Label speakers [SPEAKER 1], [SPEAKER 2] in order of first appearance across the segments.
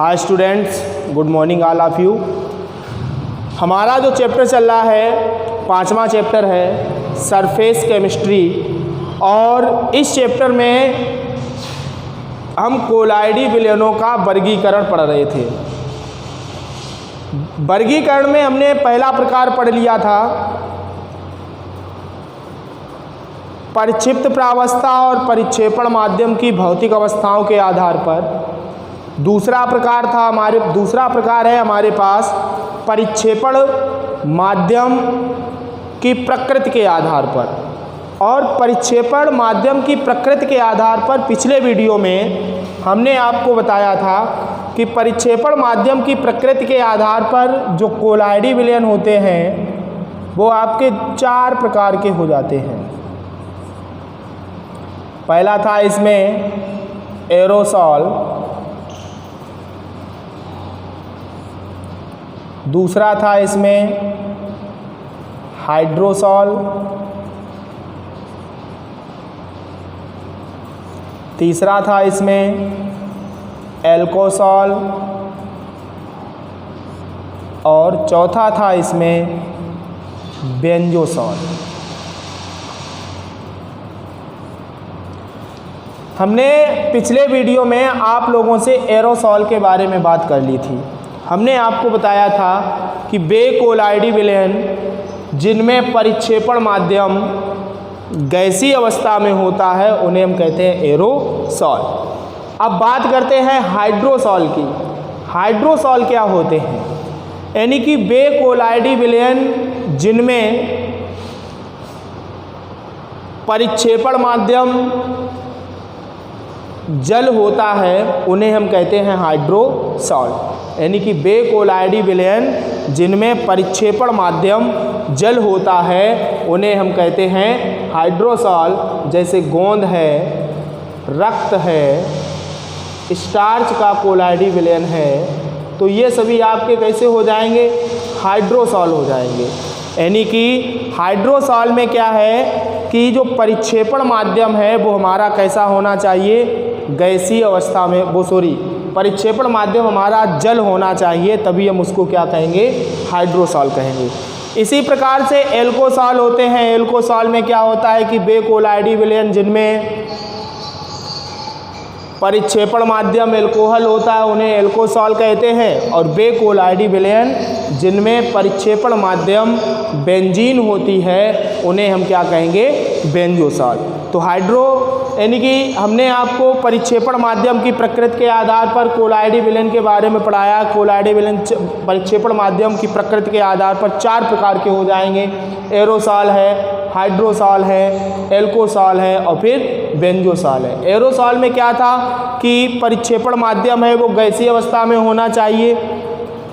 [SPEAKER 1] Hi students, good morning all of you. हमारा जो chapter चल रहा है 5वां चैप्टर है सरफेस केमिस्ट्री, और इस चैप्टर में हम कोलाइडी विलयनों का वर्गीकरण पढ़ रहे थे। वर्गीकरण में हमने पहला प्रकार पढ़ लिया था परिक्षिप्त प्रावस्था और परिक्षेपण माध्यम की भौतिक अवस्थाओं के आधार पर। दूसरा प्रकार है हमारे पास परिक्षेपण माध्यम की प्रकृति के आधार पर। और परिक्षेपण माध्यम की प्रकृति के आधार पर पिछले वीडियो में हमने आपको बताया था कि परिक्षेपण माध्यम की प्रकृति के आधार पर जो कोलाइडी विलयन होते हैं वो आपके 4 प्रकार के हो जाते हैं। पहला था इसमें एरोसॉल, दूसरा था इसमें हाइड्रोसॉल, तीसरा था इसमें एल्कोसॉल, और चौथा था इसमें बेंजोसॉल। हमने पिछले वीडियो में आप लोगों से एरोसॉल के बारे में बात कर ली थी। हमने आपको बताया था कि वे कोलाइडी विलयन जिनमें परिक्षेपण माध्यम गैसीय अवस्था में होता है उन्हें हम कहते हैं एरोसॉल। अब बात करते हैं हाइड्रोसॉल की। हाइड्रोसॉल क्या होते हैं? यानी कि वे कोलाइडी विलयन जिनमें परिक्षेपण माध्यम जल होता है उन्हें हम कहते हैं हाइड्रोसॉल। यानी कि वे कोलाइडी विलयन जिनमें परिक्षेपण माध्यम जल होता है उन्हें हम कहते हैं हाइड्रोसॉल। जैसे गोंद है, रक्त है, स्टार्च का कोलाइडी विलयन है, तो ये सभी आपके कैसे हो जाएंगे? हाइड्रोसॉल हो जाएंगे। यानी कि हाइड्रोसॉल में क्या है कि जो परिक्षेपण माध्यम है वो हमारा कैसा होना चाहिए? गैसीय अवस्था में, परिक्षेपण माध्यम हमारा जल होना चाहिए, तभी हम उसको क्या कहेंगे? हाइड्रोसॉल कहेंगे। इसी प्रकार से एल्कोसॉल होते हैं। एल्कोसॉल में क्या होता है कि वे कोलाइडी विलयन जिनमें परिक्षेपण माध्यम एल्कोहल होता है उन्हें एल्कोसॉल कहते हैं, और वे कोलाइडी विलयन जिनमें परिक्षेपण माध्यम बेंजीन होती है उन्हें हम क्या कहेंगे? बेंजोसॉल। तो हाइड्रो यानी कि हमने आपको परिक्षेपण माध्यम की प्रकृति के आधार पर कोलाइडी विलयन के बारे में पढ़ाया। कोलाइडी विलयन परिक्षेपण माध्यम की प्रकृति के आधार पर 4 प्रकार के हो जाएंगे। एरोसॉल है, हाइड्रोसॉल है, एल्कोसॉल है और फिर बेंजोसॉल है। एरोसॉल में क्या था कि परिक्षेपण माध्यम है वो गैसीय अवस्था में होना चाहिए।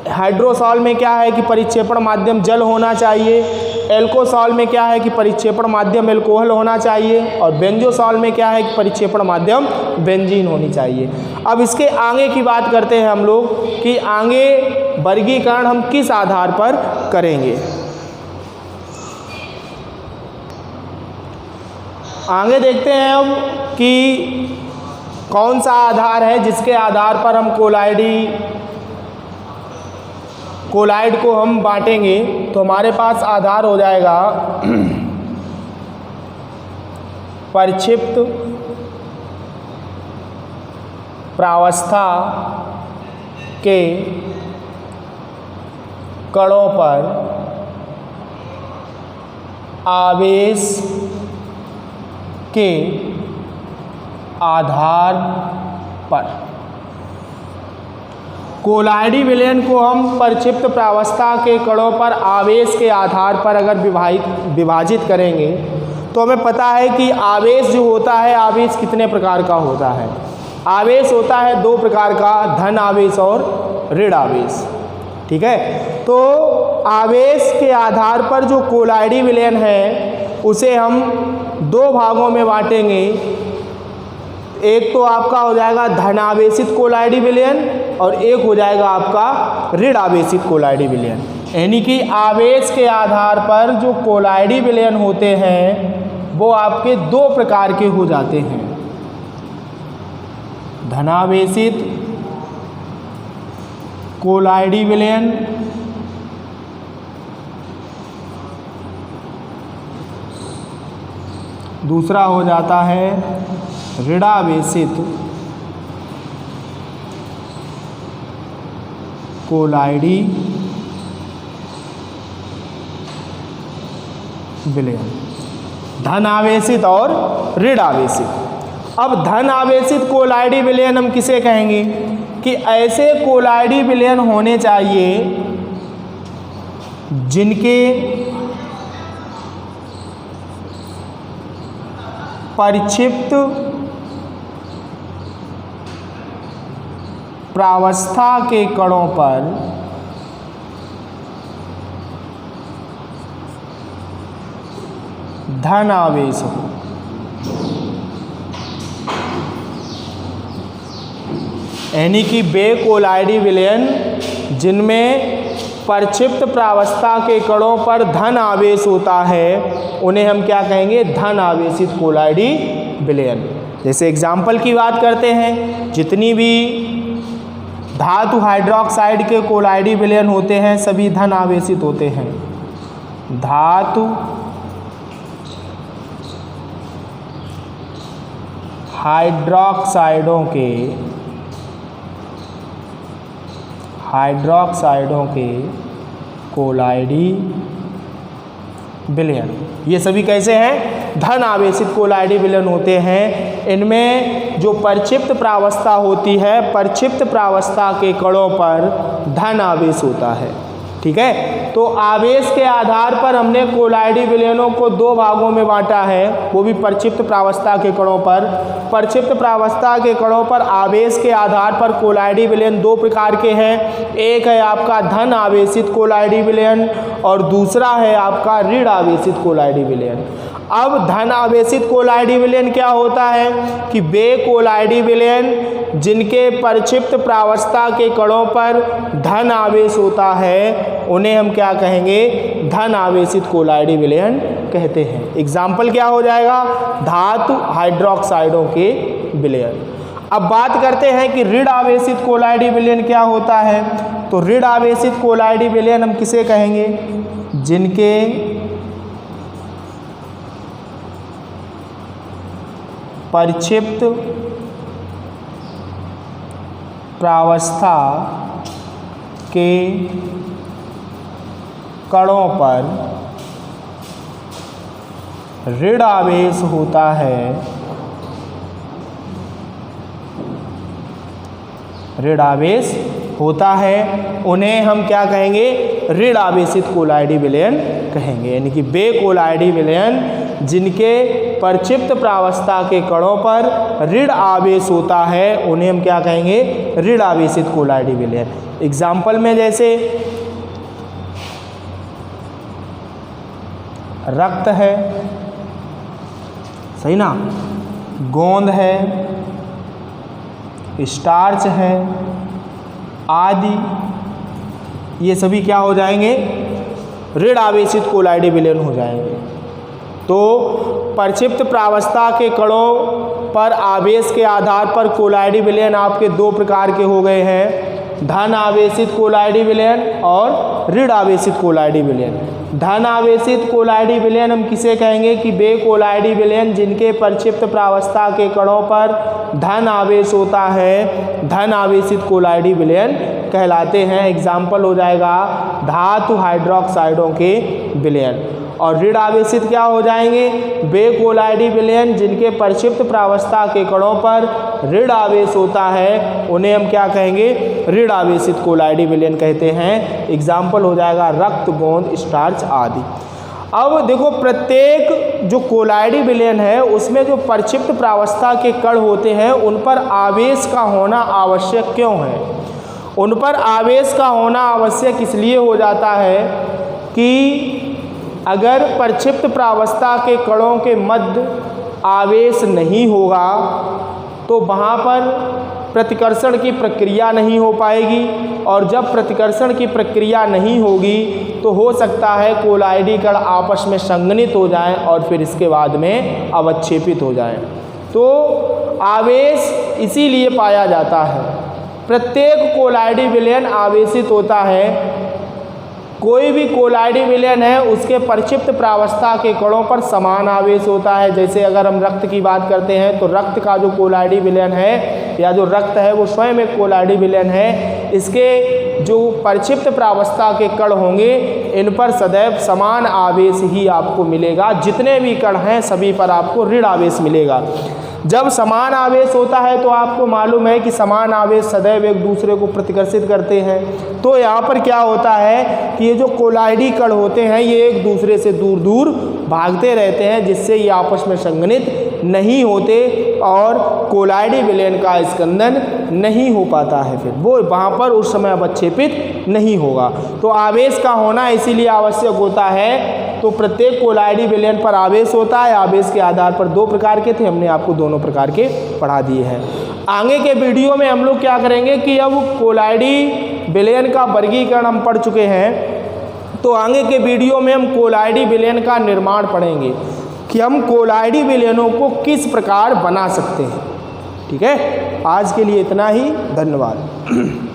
[SPEAKER 1] हाइड्रोसॉल में क्या है कि परिक्षेपण माध्यम जल होना चाहिए। एल्कोसॉल में क्या है कि परिक्षेपण माध्यम एल्कोहल होना चाहिए, और बेंजोसॉल में क्या है कि परिक्षेपण माध्यम बेंजीन होनी चाहिए। अब इसके आगे की बात करते हैं हम लोग कि आगे वर्गीकरण हम किस आधार पर करेंगे। आगे देखते हैं हम कि कौन सा आधार है जिसके आधार पर हम कोलाइड को हम बांटेंगे। तो हमारे पास आधार हो जाएगा परिक्षिप्त प्रावस्था के कणों पर आवेश के आधार पर। कोलाइडी विलयन को हम परिक्षिप्त प्रावस्था के कणों पर आवेश के आधार पर अगर विभाजित करेंगे तो हमें पता है कि आवेश जो होता है, आवेश कितने प्रकार का होता है? आवेश होता है 2 प्रकार का, धन आवेश और ऋण आवेश। ठीक है, तो आवेश के आधार पर जो कोलाइडी विलयन है उसे हम 2 भागों में बांटेंगे। एक तो आपका हो जाएगा धनावेशित कोलाइडी विलयन और एक हो जाएगा आपका ऋण आवेशित कोलाइडी विलयन। यानी कि आवेश के आधार पर जो कोलाइडी विलयन होते हैं वो आपके 2 प्रकार के हो जाते हैं, धनावेशित कोलाइडी विलयन, दूसरा हो जाता है ऋणावेशित कोलाइडी विलयन। धन आवेशित और ऋण आवेशित। अब धन आवेशित कोलाइडी विलयन हम किसे कहेंगे कि ऐसे कोलाइडी विलयन होने चाहिए जिनके परिक्षिप्त प्रावस्था के कणों पर धन आवेश हो। यानी कि वे कोलाइडी विलयन जिनमें परिक्षिप्त प्रावस्था के कणों पर धन आवेश होता है उन्हें हम क्या कहेंगे, धन आवेशित कोलाइडी विलयन। जैसे एग्जाम्पल की बात करते हैं, जितनी भी धातु हाइड्रोक्साइड के कोलाइडी विलयन होते हैं सभी धन आवेशित होते हैं। धातु हाइड्रोक्साइडों के कोलाइडी विलयन ये सभी कैसे हैं, धन आवेशित कोलाइडी विलयन होते हैं। इनमें जो परिक्षिप्त प्रावस्था होती है, परिक्षिप्त प्रावस्था के कणों पर धन आवेश होता है। ठीक है, तो आवेश के आधार पर हमने कोलाइडी विलयनों को दो भागों में बांटा है, वो भी परिक्षिप्त प्रावस्था के कणों पर। परिक्षिप्त प्रावस्था के कणों पर आवेश के आधार पर कोलाइडी विलयन दो प्रकार के हैं। एक है आपका धन आवेशित कोलाइडी विलयन और दूसरा है आपका ऋण आवेशित कोलाइडी विलयन। अब धन आवेशित कोलाइडी विलयन क्या होता है कि वे कोलाइडी विलयन जिनके परिक्षिप्त प्रावस्था के कणों पर धन आवेश होता है उन्हें हम क्या कहेंगे, धन आवेशित कोलाइडी विलयन कहते हैं। एग्जाम्पल क्या हो जाएगा, धातु हाइड्रोक्साइडों के विलयन। अब बात करते हैं कि ऋण आवेशित कोलाइडी विलयन क्या होता है। तो ऋण आवेशित कोलाइडी विलयन हम किसे कहेंगे, जिनके परिक्षिप्त प्रावस्था के कणों पर ऋण आवेश होता है, ऋण आवेश होता है, उन्हें हम क्या कहेंगे, ऋण आवेशित कोलाइडी विलयन कहेंगे। यानी कि वे कोलाइडी विलयन जिनके परिक्षिप्त प्रावस्था के कणों पर ऋण आवेश होता है उन्हें हम क्या कहेंगे, ऋण आवेशित कोलाइडी विलयन। एग्जाम्पल में जैसे रक्त है, सही ना, गोंद है, स्टार्च है आदि, ये सभी क्या हो जाएंगे, ऋण आवेशित कोलाइडी विलयन हो जाएंगे। तो परिक्षिप्त प्रावस्था के कणों पर आवेश के आधार पर कोलाइडी विलयन आपके दो प्रकार के हो गए हैं, धन आवेशित कोलाइडी विलयन और ऋण आवेशित कोलाइडी विलयन। धन आवेशित कोलाइडी विलयन हम किसे कहेंगे कि वे कोलाइडी विलयन जिनके परिक्षिप्त प्रावस्था के कणों पर धन आवेश होता है, धन आवेशित कोलाइडी विलयन कहलाते हैं। एग्जाम्पल हो जाएगा धातु हाइड्रोक्साइडों के विलयन। और ऋण आवेशित क्या हो जाएंगे, वे कोलाइडी विलयन जिनके परिक्षिप्त प्रावस्था के कणों पर ऋण आवेश होता है उन्हें हम क्या कहेंगे, ऋण आवेशित कोलाइडी विलयन कहते हैं। एग्जाम्पल हो जाएगा रक्त, गोंद, स्टार्च आदि। अब देखो, प्रत्येक जो कोलाइडी विलयन है उसमें जो परिक्षिप्त प्रावस्था के कण होते हैं उन पर आवेश का होना आवश्यक क्यों है। उन पर आवेश का होना आवश्यक इसलिए हो जाता है कि अगर परिक्षिप्त प्रावस्था के कणों के मध्य आवेश नहीं होगा तो वहाँ पर प्रतिकर्षण की प्रक्रिया नहीं हो पाएगी, और जब प्रतिकर्षण की प्रक्रिया नहीं होगी तो हो सकता है कोलाइडी कण आपस में संघनित हो जाएं और फिर इसके बाद में अवक्षेपित हो जाएं। तो आवेश इसीलिए पाया जाता है प्रत्येक कोलाइडी विलयन आवेशित होता है। कोई भी कोलाइडी विलयन है उसके परिक्षिप्त प्रावस्था के कणों पर समान आवेश होता है। जैसे अगर हम रक्त की बात करते हैं तो रक्त का जो कोलाइडी विलयन है या जो रक्त है वो स्वयं एक कोलाइडी विलयन है। इसके जो परिक्षिप्त प्रावस्था के कण होंगे इन पर सदैव समान आवेश ही आपको मिलेगा। जितने भी कण हैं सभी पर आपको ऋण आवेश मिलेगा। जब समान आवेश होता है तो आपको मालूम है कि समान आवेश सदैव एक दूसरे को प्रतिकर्षित करते हैं। तो यहाँ पर क्या होता है कि ये जो कोलाइडी कण होते हैं ये एक दूसरे से दूर दूर भागते रहते हैं, जिससे ये आपस में संघनित नहीं होते और कोलाइडी विलयन का स्कंदन नहीं हो पाता है। फिर वो वहाँ पर उस समय अवक्षेपित नहीं होगा। तो आवेश का होना इसीलिए आवश्यक होता है। तो प्रत्येक कोलाइडी विलयन पर आवेश होता है। आवेश के आधार पर दो प्रकार के थे, हमने आपको दोनों प्रकार के पढ़ा दिए हैं। आगे के वीडियो में हम लोग क्या करेंगे कि अब कोलाइडी विलयन का वर्गीकरण हम पढ़ चुके हैं, तो आगे के वीडियो में हम कोलाइडी विलयन का निर्माण पढ़ेंगे कि हम कोलाइडी विलयनों को किस प्रकार बना सकते हैं। ठीक है, आज के लिए इतना ही। धन्यवाद।